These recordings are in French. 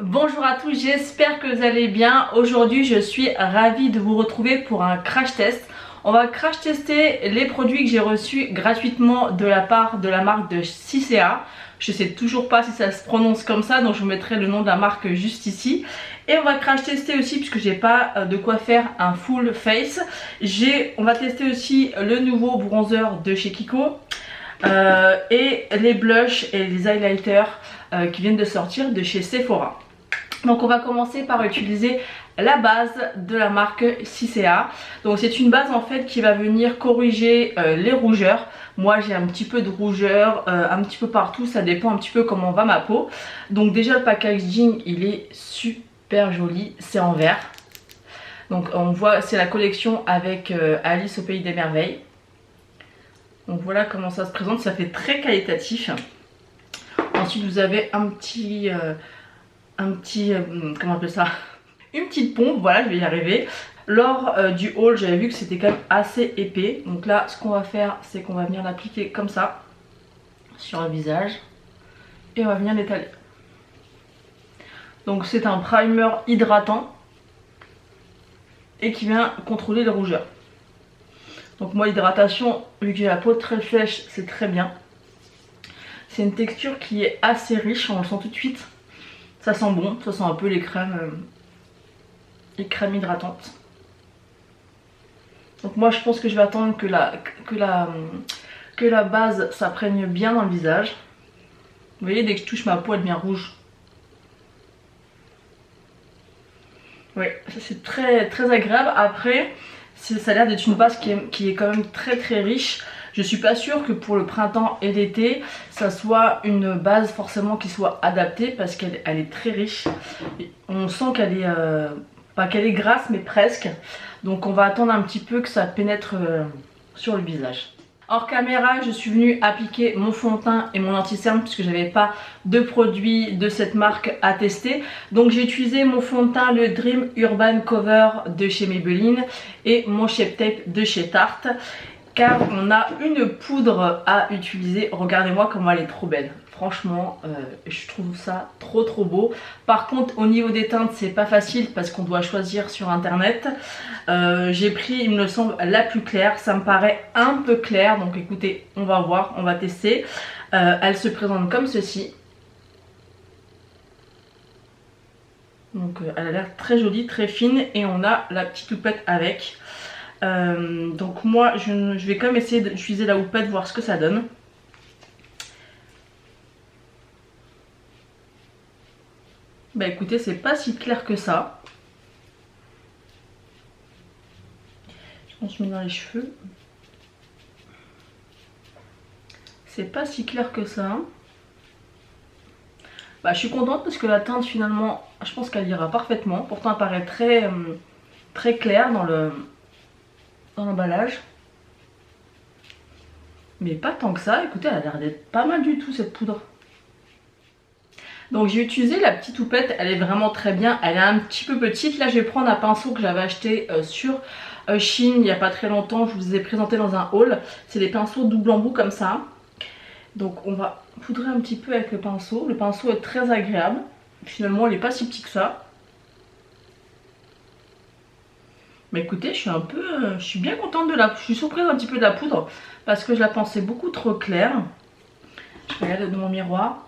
Bonjour à tous, j'espère que vous allez bien. Aujourd'hui je suis ravie de vous retrouver pour un crash test. On va crash tester les produits que j'ai reçus gratuitement de la part de la marque de Cicea. Je sais toujours pas si ça se prononce comme ça, donc je vous mettrai le nom de la marque juste ici. Et on va crash tester aussi, puisque j'ai pas de quoi faire un full face. On va tester aussi le nouveau bronzer de chez Kiko. Et les blushs et les highlighters qui viennent de sortir de chez Sephora. Donc on va commencer par utiliser la base de la marque Cicea. Donc c'est une base en fait qui va venir corriger les rougeurs. Moi j'ai un petit peu de rougeur un petit peu partout, ça dépend un petit peu comment va ma peau. Donc déjà le packaging il est super joli, c'est en vert. Donc on voit c'est la collection avec Alice au pays des merveilles. Donc voilà comment ça se présente, ça fait très qualitatif. Ensuite vous avez un petit comment on appelle ça, une petite pompe, voilà je vais y arriver. Lors du haul j'avais vu que c'était quand même assez épais. Donc là ce qu'on va faire c'est qu'on va venir l'appliquer comme ça sur le visage. Et on va venir l'étaler. Donc c'est un primer hydratant. Et qui vient contrôler les rougeurs. Donc moi l'hydratation, vu que j'ai la peau très sèche, c'est très bien. C'est une texture qui est assez riche, on le sent tout de suite. Ça sent bon, ça sent un peu les crèmes hydratantes. Donc moi je pense que je vais attendre que la base s'imprègne bien dans le visage. Vous voyez, dès que je touche ma peau elle devient rouge. Oui, ça c'est très très agréable. Après, ça a l'air d'être une base qui est quand même très très riche. Je suis pas sûre que pour le printemps et l'été, ça soit une base forcément qui soit adaptée parce qu'elle est très riche. On sent qu'elle est, pas qu'elle est grasse mais presque. Donc on va attendre un petit peu que ça pénètre sur le visage. Hors caméra, je suis venue appliquer mon fond de teint et mon anti-cerne puisque j'avais pas de produits de cette marque à tester. Donc j'ai utilisé mon fond de teint, le Dream Urban Cover de chez Maybelline et mon Shape Tape de chez Tarte. Car on a une poudre à utiliser. Regardez-moi comment elle est trop belle. Franchement, je trouve ça trop beau. Par contre, au niveau des teintes, c'est pas facile parce qu'on doit choisir sur internet. J'ai pris, il me semble, la plus claire. Ça me paraît un peu clair. Donc écoutez, on va voir, on va tester. Elle se présente comme ceci. Donc elle a l'air très jolie, très fine. Et on a la petite houppette avec. Donc moi, je vais quand même essayer d'utiliser la houppette, voir ce que ça donne. Bah écoutez, c'est pas si clair que ça. On se met dans les cheveux. C'est pas si clair que ça. Bah je suis contente parce que la teinte finalement, je pense qu'elle ira parfaitement. Pourtant elle paraît très claire dans l'emballage. Mais pas tant que ça. Écoutez, elle a l'air d'être pas mal du tout cette poudre. Donc j'ai utilisé la petite houppette, elle est vraiment très bien, elle est un petit peu petite. Là je vais prendre un pinceau que j'avais acheté sur Shein il n'y a pas très longtemps, je vous ai présenté dans un haul. C'est des pinceaux double embout comme ça. Donc on va poudrer un petit peu avec le pinceau. Le pinceau est très agréable, finalement il n'est pas si petit que ça. Mais écoutez, je suis bien contente je suis surprise un petit peu de la poudre parce que je la pensais beaucoup trop claire. Je regarde dans mon miroir.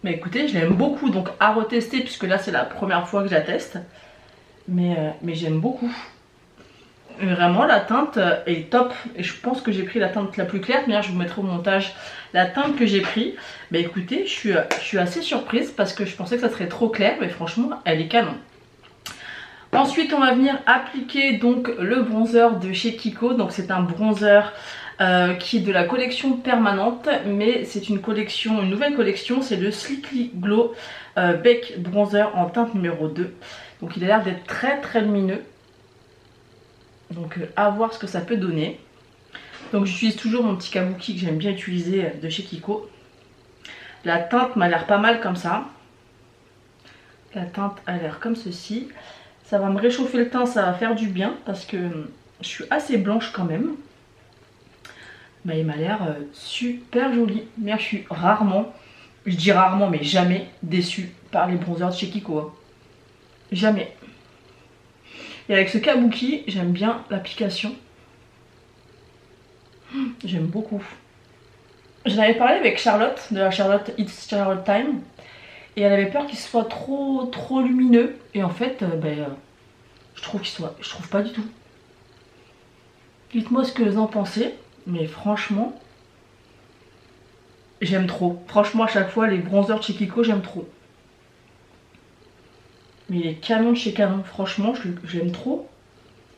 Mais écoutez, je l'aime beaucoup, donc à retester puisque là c'est la première fois que je la teste. Mais j'aime beaucoup. Et vraiment la teinte est top. Et je pense que j'ai pris la teinte la plus claire. D'ailleurs je vous mettrai au montage la teinte que j'ai pris. Mais écoutez, je suis assez surprise parce que je pensais que ça serait trop clair. Mais franchement, elle est canon. Ensuite on va venir appliquer donc le bronzer de chez Kiko. Donc c'est un bronzer qui est de la collection permanente, mais c'est une nouvelle collection, c'est le Sleekly Glow Bake Bronzer en teinte numéro 2. Donc il a l'air d'être très lumineux. Donc à voir ce que ça peut donner. Donc j'utilise toujours mon petit kabuki que j'aime bien utiliser de chez Kiko. La teinte m'a l'air pas mal comme ça. La teinte a l'air comme ceci. Ça va me réchauffer le teint, ça va faire du bien parce que je suis assez blanche quand même. bah, il m'a l'air super joli. Mais je suis rarement, je dis rarement mais jamais déçue par les bronzers de chez Kiko. Hein. Jamais. Et avec ce kabuki, j'aime bien l'application. J'aime beaucoup. J'en avais parlé avec Charlotte, de la Charlotte It's Charlotte Time. Et elle avait peur qu'il soit trop lumineux. Et en fait, je trouve je trouve pas du tout. Dites-moi ce que vous en pensez. Mais franchement, j'aime trop. Franchement, à chaque fois, les bronzers de chez Kiko, j'aime trop. Mais il est canon de chez Canon. Franchement, j'aime trop.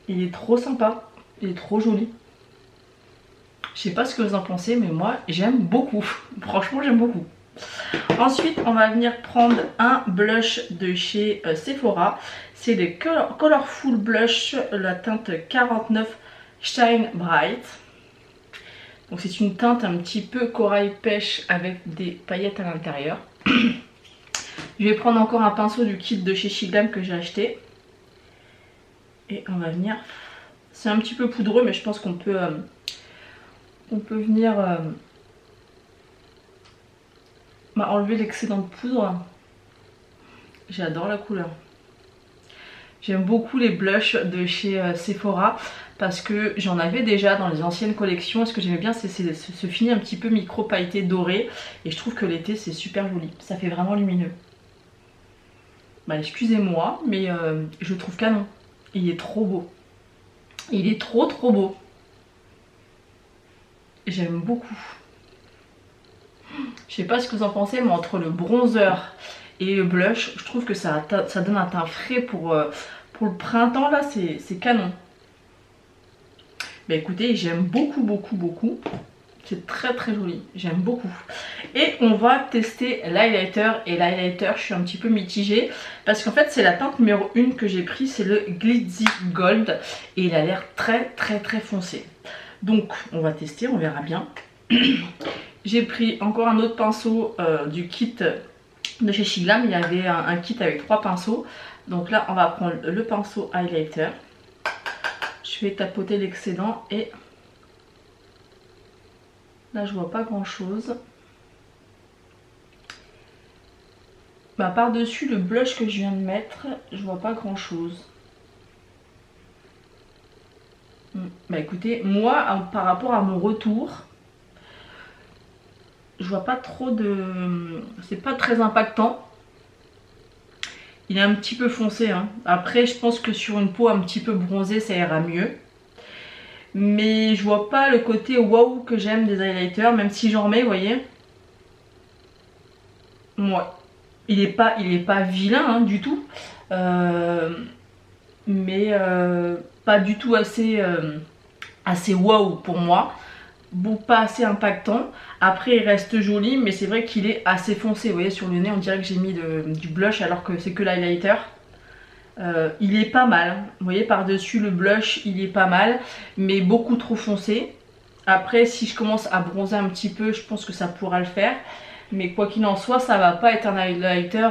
Il est trop sympa. Il est trop joli. Je sais pas ce que vous en pensez, mais moi, j'aime beaucoup. Franchement, j'aime beaucoup. Ensuite, on va venir prendre un blush de chez Sephora. C'est le Colorful Blush, la teinte 49 Shine Bright. Donc c'est une teinte un petit peu corail pêche avec des paillettes à l'intérieur. Je vais prendre encore un pinceau du kit de chez Shiglam que j'ai acheté. Et on va venir... C'est un petit peu poudreux, mais je pense qu'on peut venir enlever l'excédent de poudre. J'adore la couleur. J'aime beaucoup les blushs de chez Sephora parce que j'en avais déjà dans les anciennes collections. Et ce que j'aimais bien, c'est ce fini un petit peu micro pailleté doré. Et je trouve que l'été, c'est super joli. Ça fait vraiment lumineux. Bah, excusez-moi, mais je le trouve canon. Il est trop beau. Il est trop beau. J'aime beaucoup. Je sais pas ce que vous en pensez, mais entre le bronzer et le blush, je trouve que ça donne un teint frais pour le printemps. Là, c'est canon. Bah écoutez, j'aime beaucoup. C'est très joli, j'aime beaucoup. Et on va tester l'highlighter. Et l'highlighter, je suis un petit peu mitigée. Parce qu'en fait, c'est la teinte numéro 1 que j'ai pris. C'est le Glitzy Gold. Et il a l'air très foncé. Donc, on va tester, on verra bien. J'ai pris encore un autre pinceau du kit de chez Shiglam. Il y avait un kit avec 3 pinceaux. Donc là, on va prendre le pinceau highlighter. Je vais tapoter l'excédent et... Là, je vois pas grand chose. Bah, par-dessus le blush que je viens de mettre, je vois pas grand chose. Bah écoutez, moi, par rapport à mon retour, je vois pas trop de... C'est pas très impactant. Il est un petit peu foncé. Hein. Après, je pense que sur une peau un petit peu bronzée, ça ira mieux. Mais je vois pas le côté waouh que j'aime des highlighters, même si j'en remets, vous voyez. Ouais. Il est pas vilain hein, du tout. Mais pas du tout assez waouh pour moi. Bon, pas assez impactant. Après, il reste joli, mais c'est vrai qu'il est assez foncé. Vous voyez, sur le nez, on dirait que j'ai mis du blush alors que c'est que l'highlighter. Il est pas mal. Vous voyez, par-dessus le blush, il est pas mal, mais beaucoup trop foncé. Après, si je commence à bronzer un petit peu, je pense que ça pourra le faire. Mais quoi qu'il en soit, ça va pas être un highlighter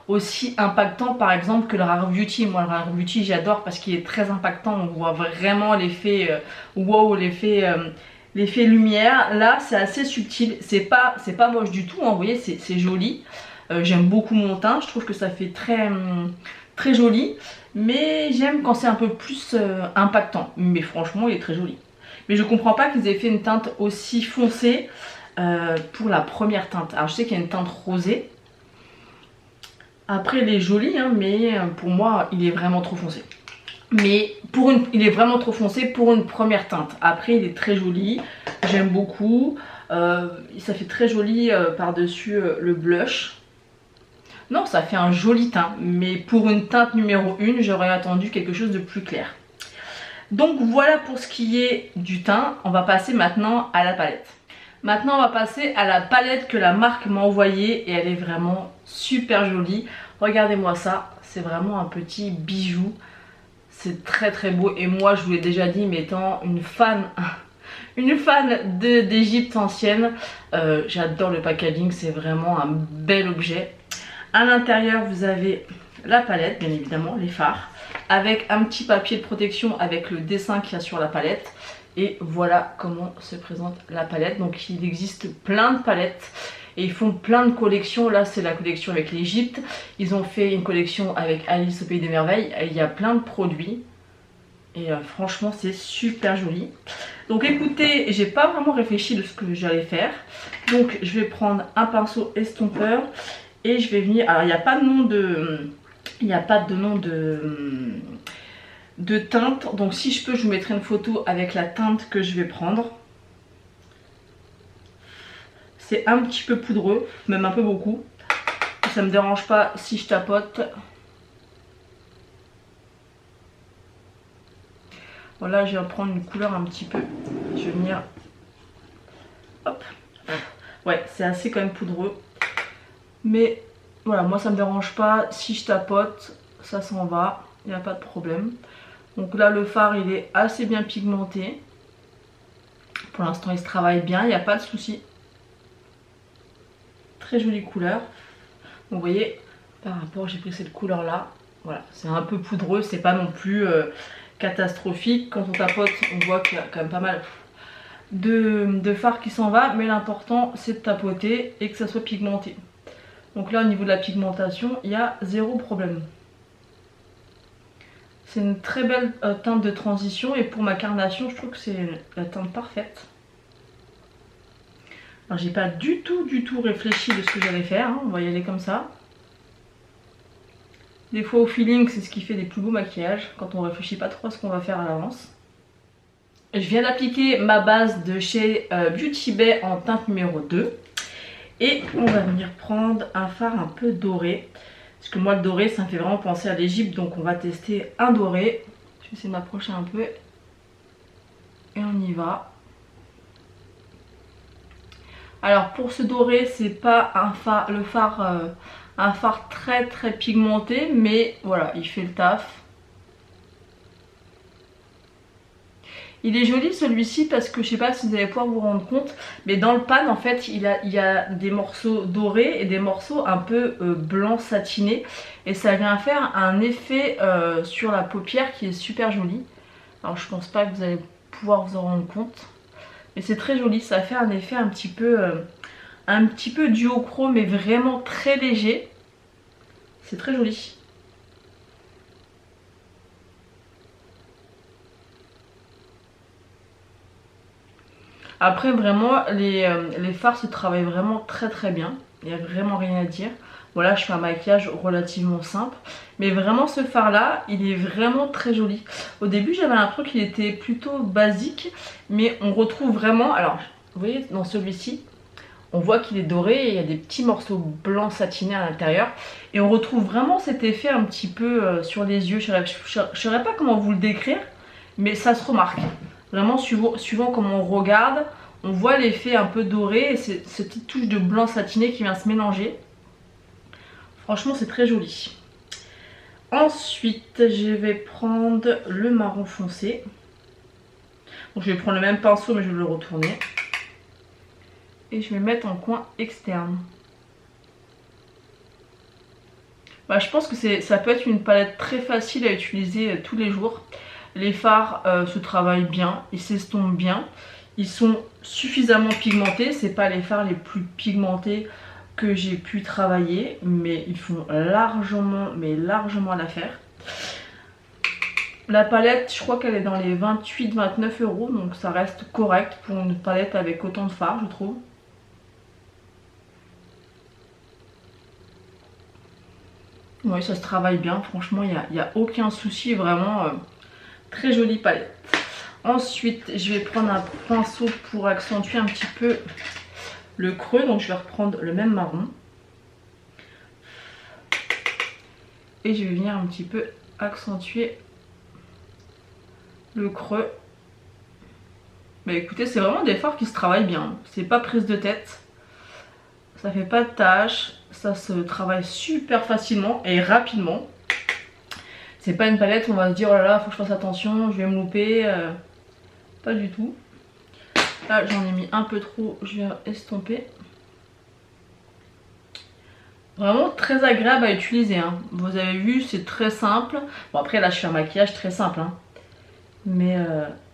aussi impactant, par exemple, que le Rare Beauty. Moi, le Rare Beauty, j'adore parce qu'il est très impactant. On voit vraiment l'effet wow, l'effet lumière. Là, c'est assez subtil. C'est pas moche du tout. Hein, vous voyez, c'est joli. J'aime beaucoup mon teint. Je trouve que ça fait très joli. Mais j'aime quand c'est un peu plus impactant. Mais franchement, il est très joli. Mais je comprends pas qu'ils aient fait une teinte aussi foncée pour la première teinte. Alors, je sais qu'il y a une teinte rosée. Après, il est joli, hein, mais pour moi, il est vraiment trop foncé. Mais il est vraiment trop foncé pour une première teinte. Après, il est très joli. J'aime beaucoup. Ça fait très joli par-dessus le blush. Non, ça fait un joli teint. Mais pour une teinte numéro 1, j'aurais attendu quelque chose de plus clair. Donc voilà pour ce qui est du teint. On va passer maintenant à la palette. Maintenant, on va passer à la palette que la marque m'a envoyée. Et elle est vraiment super jolie. Regardez-moi ça. C'est vraiment un petit bijou. C'est très beau. Et moi, je vous l'ai déjà dit, mais étant une fan d'Égypte ancienne, j'adore le packaging. C'est vraiment un bel objet. À l'intérieur, vous avez la palette, bien évidemment, les fards, avec un petit papier de protection avec le dessin qu'il y a sur la palette. Et voilà comment se présente la palette. Donc il existe plein de palettes et ils font plein de collections. Là c'est la collection avec l'Égypte. Ils ont fait une collection avec Alice au Pays des Merveilles. Il y a plein de produits. Et franchement c'est super joli. Donc écoutez, j'ai pas vraiment réfléchi de ce que j'allais faire. Donc je vais prendre un pinceau estompeur. Et je vais venir... Alors il n'y a pas de nom de... Il n'y a pas de nom de teinte. Donc si je peux, je vous mettrai une photo avec la teinte que je vais prendre. C'est un petit peu poudreux, même un peu beaucoup. Ça me dérange pas si je tapote. Voilà, je vais prendre une couleur un petit peu. Je vais venir... Hop. Ouais, c'est assez quand même poudreux. Mais voilà, moi ça me dérange pas. Si je tapote, ça s'en va. Il n'y a pas de problème. Donc là, le fard, il est assez bien pigmenté. Pour l'instant, il se travaille bien. Il n'y a pas de souci. Très jolie couleur. Donc, vous voyez, par rapport, j'ai pris cette couleur-là. Voilà, c'est un peu poudreux. C'est pas non plus catastrophique. Quand on tapote, on voit qu'il y a quand même pas mal de fard qui s'en va. Mais l'important, c'est de tapoter et que ça soit pigmenté. Donc là, au niveau de la pigmentation, il y a zéro problème. C'est une très belle teinte de transition et pour ma carnation, je trouve que c'est la teinte parfaite. Alors j'ai pas du tout réfléchi de ce que j'allais faire, hein. On va y aller comme ça. Des fois au feeling, c'est ce qui fait des plus beaux maquillages, quand on réfléchit pas trop à ce qu'on va faire à l'avance. Je viens d'appliquer ma base de chez Beauty Bay en teinte numéro 2. Et on va venir prendre un fard un peu doré. Parce que moi le doré ça me fait vraiment penser à l'Égypte. Donc on va tester un doré. Je vais essayer de m'approcher un peu. Et on y va. Alors pour ce doré c'est pas un fard, un fard très pigmenté. Mais voilà, il fait le taf. Il est joli celui-ci parce que je sais pas si vous allez pouvoir vous rendre compte, mais dans le pan en fait il y a des morceaux dorés et des morceaux un peu blanc satiné. Et ça vient faire un effet sur la paupière qui est super joli. Alors je pense pas que vous allez pouvoir vous en rendre compte. Mais c'est très joli, ça fait un effet un petit peu duochrome mais vraiment très léger. C'est très joli. Après vraiment les fards se travaillent vraiment très bien. Il n'y a vraiment rien à dire. Voilà, je fais un maquillage relativement simple. Mais vraiment ce fard là, il est vraiment très joli. Au début j'avais l'impression qu'il était plutôt basique. Mais on retrouve vraiment, alors vous voyez dans celui-ci, on voit qu'il est doré et il y a des petits morceaux blancs satinés à l'intérieur. Et on retrouve vraiment cet effet un petit peu sur les yeux. Je ne saurais pas comment vous le décrire, mais ça se remarque. Vraiment suivant comment on regarde, on voit l'effet un peu doré et cette petite touche de blanc satiné qui vient se mélanger. Franchement c'est très joli. Ensuite je vais prendre le marron foncé. Donc je vais prendre le même pinceau mais je vais le retourner. Et je vais mettre en coin externe. Bah, je pense que ça peut être une palette très facile à utiliser tous les jours. Les fards se travaillent bien, ils s'estompent bien, ils sont suffisamment pigmentés. C'est pas les fards les plus pigmentés que j'ai pu travailler, mais ils font largement l'affaire. La palette, je crois qu'elle est dans les 28-29 €, donc ça reste correct pour une palette avec autant de fards, je trouve. Oui, ça se travaille bien, franchement, il n'y a aucun souci, vraiment. Très jolie palette. Ensuite, je vais prendre un pinceau pour accentuer un petit peu le creux. Donc, je vais reprendre le même marron. Et je vais venir un petit peu accentuer le creux. Bah écoutez, c'est vraiment des fards qui se travaillent bien. C'est pas prise de tête. Ça fait pas de taches. Ça se travaille super facilement et rapidement. C'est pas une palette où on va se dire oh là là, faut que je fasse attention, je vais me louper. Pas du tout. Là j'en ai mis un peu trop, je vais estomper. Vraiment très agréable à utiliser, hein. Vous avez vu, c'est très simple. Bon après là je fais un maquillage très simple, hein. Mais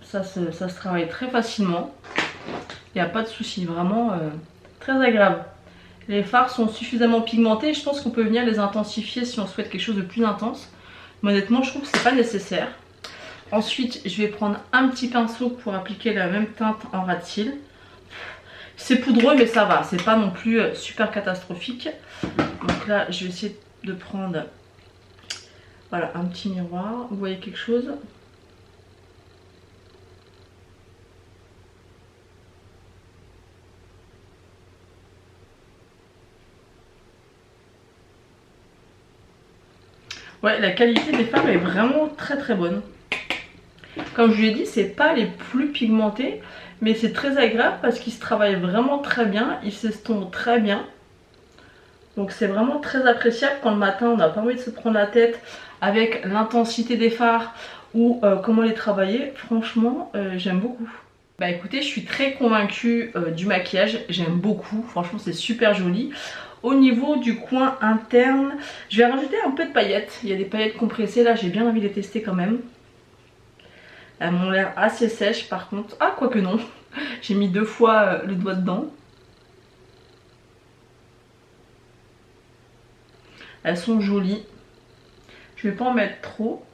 ça se travaille très facilement. Il n'y a pas de souci, vraiment très agréable. Les fards sont suffisamment pigmentés. Je pense qu'on peut venir les intensifier si on souhaite quelque chose de plus intense. Mais honnêtement, je trouve que c'est pas nécessaire. Ensuite, je vais prendre un petit pinceau pour appliquer la même teinte en ras de cils. C'est poudreux, mais ça va. C'est pas non plus super catastrophique. Donc là, je vais essayer de prendre voilà, un petit miroir. Vous voyez quelque chose? Ouais, la qualité des fards est vraiment très très bonne. Comme je vous l'ai dit, c'est pas les plus pigmentés, mais c'est très agréable parce qu'ils se travaillent vraiment très bien, ils s'estompent très bien. Donc c'est vraiment très appréciable quand le matin on n'a pas envie de se prendre la tête avec l'intensité des fards ou comment les travailler. Franchement, j'aime beaucoup. Bah écoutez, je suis très convaincue du maquillage, j'aime beaucoup, franchement c'est super joli. Au niveau du coin interne, je vais rajouter un peu de paillettes. Il y a des paillettes compressées là, j'ai bien envie de les tester quand même. Elles m'ont l'air assez sèches par contre. Ah, quoique non. J'ai mis 2 fois le doigt dedans. Elles sont jolies. Je vais pas en mettre trop.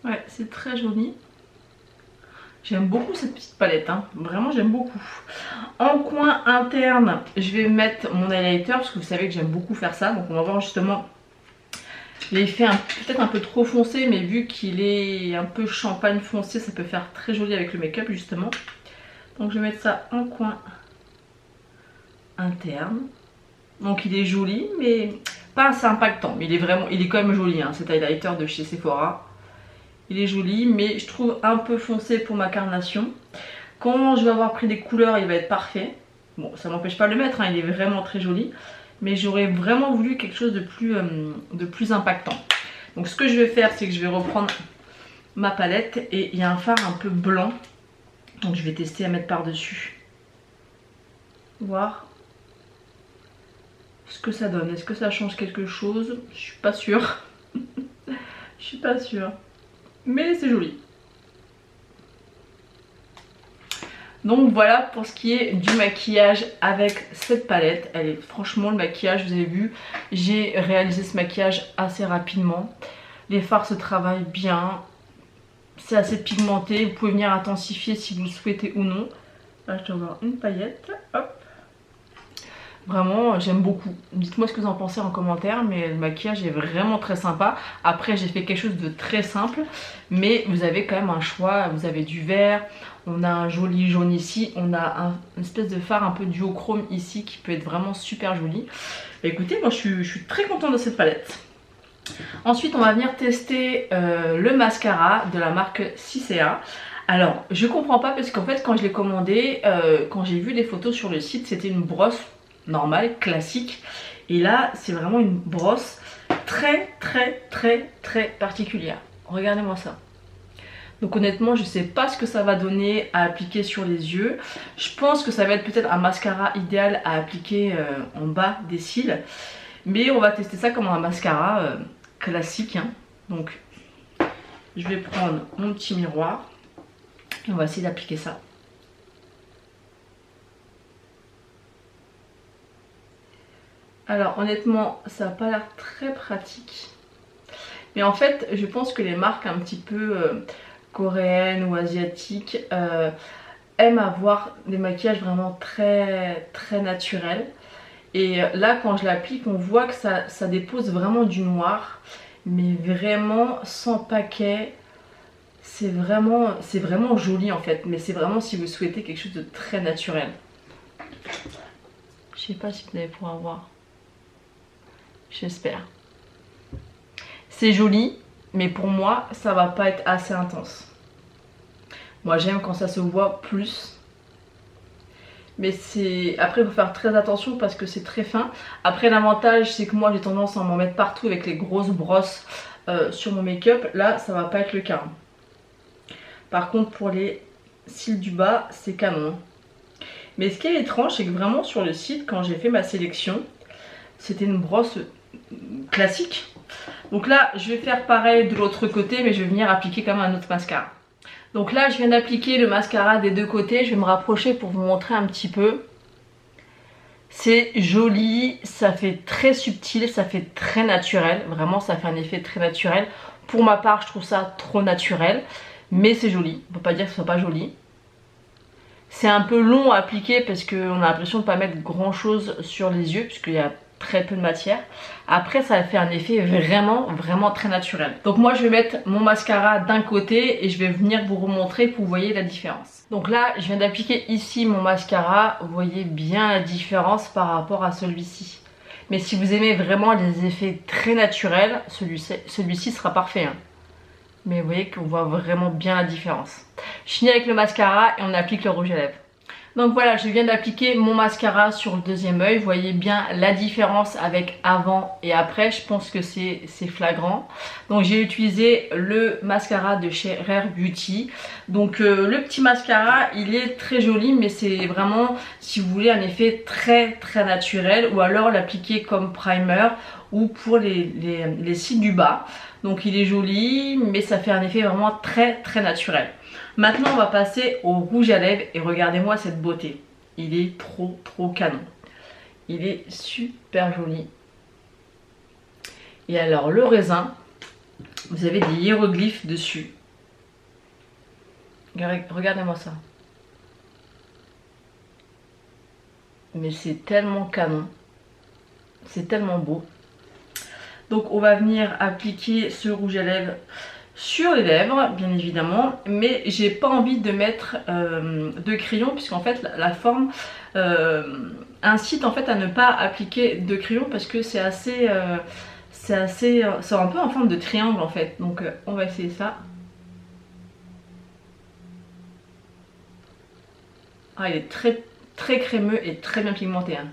Ouais, c'est très joli. J'aime beaucoup cette petite palette, hein. Vraiment j'aime beaucoup. En coin interne, je vais mettre mon highlighter parce que vous savez que j'aime beaucoup faire ça. Donc on va voir justement l'effet peut-être un peu trop foncé, mais vu qu'il est un peu champagne foncé, ça peut faire très joli avec le make-up justement. Donc je vais mettre ça en coin interne. Donc il est joli, mais pas assez impactant. Mais il est quand même joli, hein, cet highlighter de chez Sephora. Il est joli, mais je trouve un peu foncé pour ma carnation. Quand je vais avoir pris des couleurs, il va être parfait. Bon, ça m'empêche pas de le mettre, hein, il est vraiment très joli. Mais j'aurais vraiment voulu quelque chose de plus impactant. Donc ce que je vais faire, c'est que je vais reprendre ma palette. Et il y a un fard un peu blanc. Donc je vais tester à mettre par-dessus. Voir ce que ça donne. Est-ce que ça change quelque chose? Je suis pas sûre. Je suis pas sûre. Mais c'est joli. Donc voilà pour ce qui est du maquillage avec cette palette. Elle est franchement, le maquillage, vous avez vu, j'ai réalisé ce maquillage assez rapidement. Les fards se travaillent bien. C'est assez pigmenté. Vous pouvez venir intensifier si vous le souhaitez ou non. Là, je dois avoir une paillette. Hop. Vraiment, j'aime beaucoup. Dites-moi ce que vous en pensez en commentaire, mais le maquillage est vraiment très sympa. Après, j'ai fait quelque chose de très simple, mais vous avez quand même un choix. Vous avez du vert, on a un joli jaune ici, on a une espèce de fard un peu duochrome ici qui peut être vraiment super joli. Bah, écoutez, moi je suis très contente de cette palette. Ensuite, on va venir tester le mascara de la marque Cicea. Alors, je comprends pas parce qu'en fait, quand je l'ai commandé, quand j'ai vu les photos sur le site, c'était une brosse normale, classique. Et là, c'est vraiment une brosse très particulière. Regardez-moi ça. Donc honnêtement, je sais pas ce que ça va donner à appliquer sur les yeux. Je pense que ça va être peut-être un mascara idéal à appliquer en bas des cils. Mais on va tester ça comme un mascara classique, hein. Donc je vais prendre mon petit miroir et on va essayer d'appliquer ça. Alors honnêtement, ça n'a pas l'air très pratique. Mais en fait, je pense que les marques un petit peu coréennes ou asiatiques aiment avoir des maquillages vraiment très naturels. Et là, quand je l'applique, on voit que ça dépose vraiment du noir. Mais vraiment sans paquet. C'est vraiment joli en fait. Mais c'est vraiment si vous souhaitez quelque chose de très naturel. Je sais pas si vous allez pouvoir voir. J'espère. C'est joli, mais pour moi, ça va pas être assez intense. Moi, j'aime quand ça se voit plus. Mais après, il faut faire très attention parce que c'est très fin. Après, l'avantage, c'est que moi, j'ai tendance à m'en mettre partout avec les grosses brosses sur mon make-up. Là, ça va pas être le cas. Par contre, pour les cils du bas, c'est canon. Mais ce qui est étrange, c'est que vraiment sur le site, quand j'ai fait ma sélection, c'était une brosse classique. Donc là, je vais faire pareil de l'autre côté, mais je vais venir appliquer comme un autre mascara. Donc là, je viens d'appliquer le mascara des deux côtés. Je vais me rapprocher pour vous montrer un petit peu. C'est joli, ça fait très subtil, ça fait très naturel. Vraiment, ça fait un effet très naturel. Pour ma part, je trouve ça trop naturel. Mais c'est joli, on peut pas dire que ce soit pas joli. C'est un peu long à appliquer parce qu'on a l'impression de ne pas mettre grand chose sur les yeux puisqu'il y a très peu de matière. Après, ça fait un effet vraiment très naturel. Donc moi, je vais mettre mon mascara d'un côté et je vais venir vous remontrer pour que vous voyez la différence. Donc là, je viens d'appliquer ici mon mascara. Vous voyez bien la différence par rapport à celui-ci. Mais si vous aimez vraiment les effets très naturels, celui-ci sera parfait, hein. Mais vous voyez qu'on voit vraiment bien la différence. Je finis avec le mascara et on applique le rouge à lèvres. Donc voilà, je viens d'appliquer mon mascara sur le deuxième œil. Vous voyez bien la différence avec avant et après. Je pense que c'est flagrant. Donc j'ai utilisé le mascara de chez Rare Beauty. Donc le petit mascara, il est très joli, mais c'est vraiment, si vous voulez, un effet très naturel. Ou alors l'appliquer comme primer ou pour les cils du bas. Donc il est joli, mais ça fait un effet vraiment très naturel. Maintenant, on va passer au rouge à lèvres et regardez-moi cette beauté. Il est trop canon. Il est super joli. Et alors, le raisin, vous avez des hiéroglyphes dessus. Regardez-moi ça. Mais c'est tellement canon. C'est tellement beau. Donc, on va venir appliquer ce rouge à lèvres sur les lèvres, bien évidemment, mais j'ai pas envie de mettre de crayon puisqu'en fait la forme incite en fait à ne pas appliquer de crayon parce que c'est un peu en forme de triangle en fait. Donc on va essayer ça. Ah, il est très crémeux et très bien pigmenté, hein.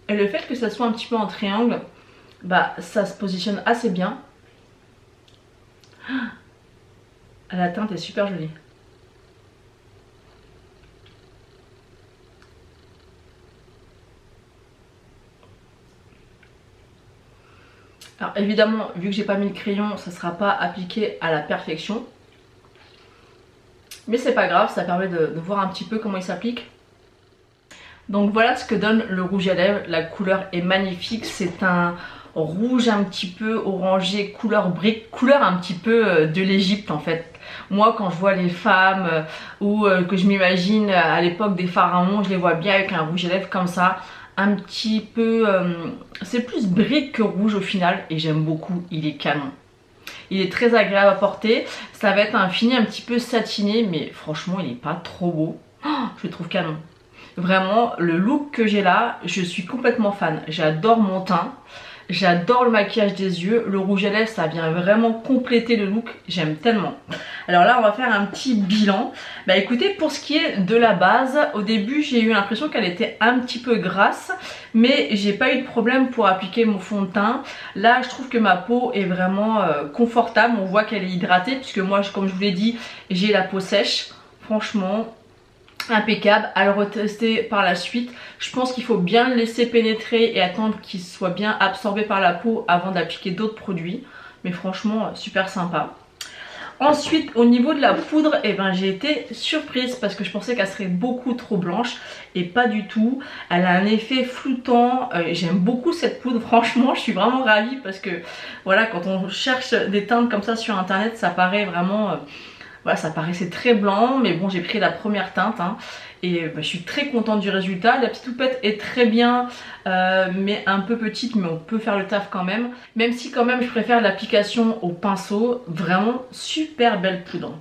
Et le fait que ça soit un petit peu en triangle, bah ça se positionne assez bien. La teinte est super jolie. Alors évidemment, vu que j'ai pas mis le crayon, ça sera pas appliqué à la perfection. Mais c'est pas grave, ça permet de voir un petit peu comment il s'applique. Donc voilà ce que donne le rouge à lèvres. La couleur est magnifique, c'est un rouge un petit peu orangé, couleur brique, couleur un petit peu de l'Égypte en fait. Moi quand je vois les femmes ou que je m'imagine à l'époque des pharaons, je les vois bien avec un rouge à lèvres comme ça, un petit peu, c'est plus brique que rouge au final et j'aime beaucoup, il est canon. Il est très agréable à porter, ça va être un fini un petit peu satiné mais franchement il n'est pas trop beau, je le trouve canon. Vraiment, le look que j'ai là, je suis complètement fan. J'adore mon teint, j'adore le maquillage des yeux. Le rouge à lèvres, ça vient vraiment compléter le look. J'aime tellement. Alors là, on va faire un petit bilan. Bah écoutez, pour ce qui est de la base, au début, j'ai eu l'impression qu'elle était un petit peu grasse. Mais j'ai pas eu de problème pour appliquer mon fond de teint. Là, je trouve que ma peau est vraiment confortable. On voit qu'elle est hydratée, puisque moi, comme je vous l'ai dit, j'ai la peau sèche. Franchement, impeccable. À le retester par la suite. Je pense qu'il faut bien le laisser pénétrer et attendre qu'il soit bien absorbé par la peau avant d'appliquer d'autres produits. Mais franchement, super sympa. Ensuite, au niveau de la poudre, eh ben, j'ai été surprise parce que je pensais qu'elle serait beaucoup trop blanche et pas du tout. Elle a un effet floutant. J'aime beaucoup cette poudre. Franchement, je suis vraiment ravie parce que voilà, quand on cherche des teintes comme ça sur internet, ça paraît vraiment... voilà, ça paraissait très blanc, mais bon, j'ai pris la première teinte, hein, et bah, je suis très contente du résultat. La petite houppette est très bien, mais un peu petite, mais on peut faire le taf quand même. Même si quand même je préfère l'application au pinceau, vraiment super belle poudre.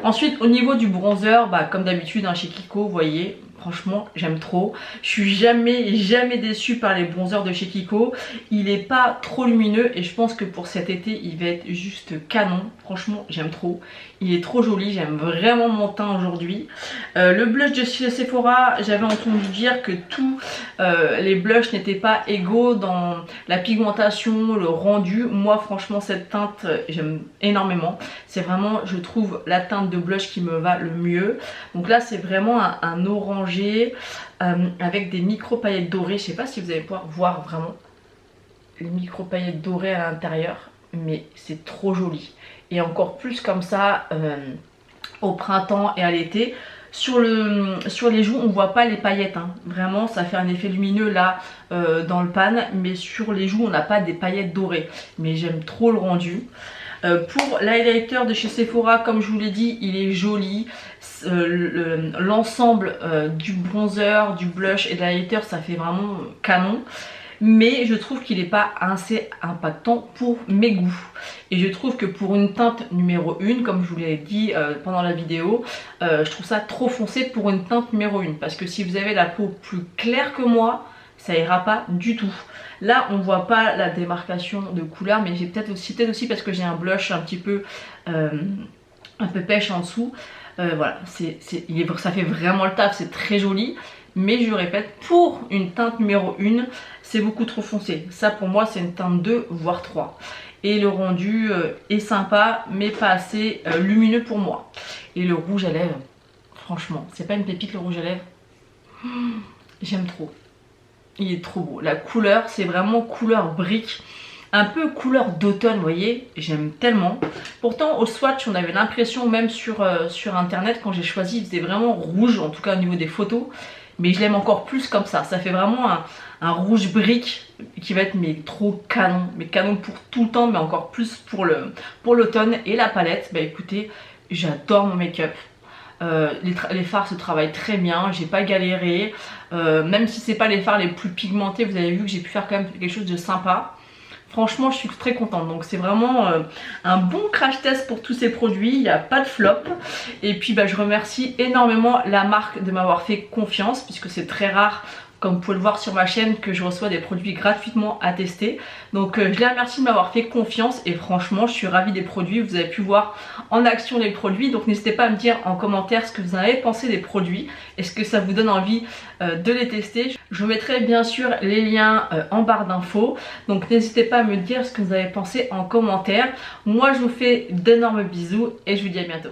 Ensuite, au niveau du bronzer, bah, comme d'habitude, hein, chez Kiko, vous voyez... Franchement, j'aime trop. Je suis jamais déçue par les bronzers de chez Kiko. Il est pas trop lumineux et je pense que pour cet été, il va être juste canon. Franchement, j'aime trop. Il est trop joli. J'aime vraiment mon teint aujourd'hui. Le blush de chez Sephora, j'avais entendu dire que tous les blushs n'étaient pas égaux dans la pigmentation, le rendu. Moi, franchement, cette teinte, j'aime énormément. C'est vraiment, je trouve, la teinte de blush qui me va le mieux. Donc là, c'est vraiment un orange orangé avec des micro paillettes dorées. Je sais pas si vous allez pouvoir voir vraiment les micro paillettes dorées à l'intérieur, mais c'est trop joli. Et encore plus comme ça au printemps et à l'été. Sur les joues, on voit pas les paillettes, hein. Vraiment ça fait un effet lumineux là dans le pan, mais sur les joues on n'a pas des paillettes dorées. Mais j'aime trop le rendu. Pour l'highlighter de chez Sephora, comme je vous l'ai dit, il est joli. L'ensemble du bronzer, du blush et de l'highlighter, ça fait vraiment canon. Mais je trouve qu'il n'est pas assez impactant pour mes goûts. Et je trouve que pour une teinte numéro 1, comme je vous l'ai dit pendant la vidéo, je trouve ça trop foncé pour une teinte numéro 1. Parce que si vous avez la peau plus claire que moi, ça ira pas du tout. Là on voit pas la démarcation de couleur, mais j'ai peut-être aussi parce que j'ai un blush un petit peu pêche en dessous. Voilà, ça fait vraiment le taf, c'est très joli. Mais je répète, pour une teinte numéro 1, c'est beaucoup trop foncé. Ça pour moi c'est une teinte 2 voire 3. Et le rendu est sympa mais pas assez lumineux pour moi. Et le rouge à lèvres, franchement, c'est pas une pépite le rouge à lèvres. J'aime trop. Il est trop beau. La couleur, c'est vraiment couleur brique. Un peu couleur d'automne, vous voyez. J'aime tellement. Pourtant, au swatch, on avait l'impression, même sur internet, quand j'ai choisi, il faisait vraiment rouge, en tout cas au niveau des photos. Mais je l'aime encore plus comme ça. Ça fait vraiment un rouge brique qui va être trop canon. Mais canon pour tout le temps, mais encore plus pour l'automne. Et la palette, bah écoutez, j'adore mon make-up. Les fards se travaillent très bien, j'ai pas galéré. Même si c'est pas les fards les plus pigmentés, vous avez vu que j'ai pu faire quand même quelque chose de sympa. Franchement je suis très contente, donc c'est vraiment un bon crash test pour tous ces produits, il n'y a pas de flop. Et puis bah, je remercie énormément la marque de m'avoir fait confiance, puisque c'est très rare, comme vous pouvez le voir sur ma chaîne, que je reçois des produits gratuitement à tester. Donc je les remercie de m'avoir fait confiance et franchement je suis ravie des produits. Vous avez pu voir en action les produits, donc n'hésitez pas à me dire en commentaire ce que vous en avez pensé des produits. Est-ce que ça vous donne envie de les tester? Je vous mettrai bien sûr les liens en barre d'infos, donc n'hésitez pas à me dire ce que vous avez pensé en commentaire. Moi je vous fais d'énormes bisous et je vous dis à bientôt.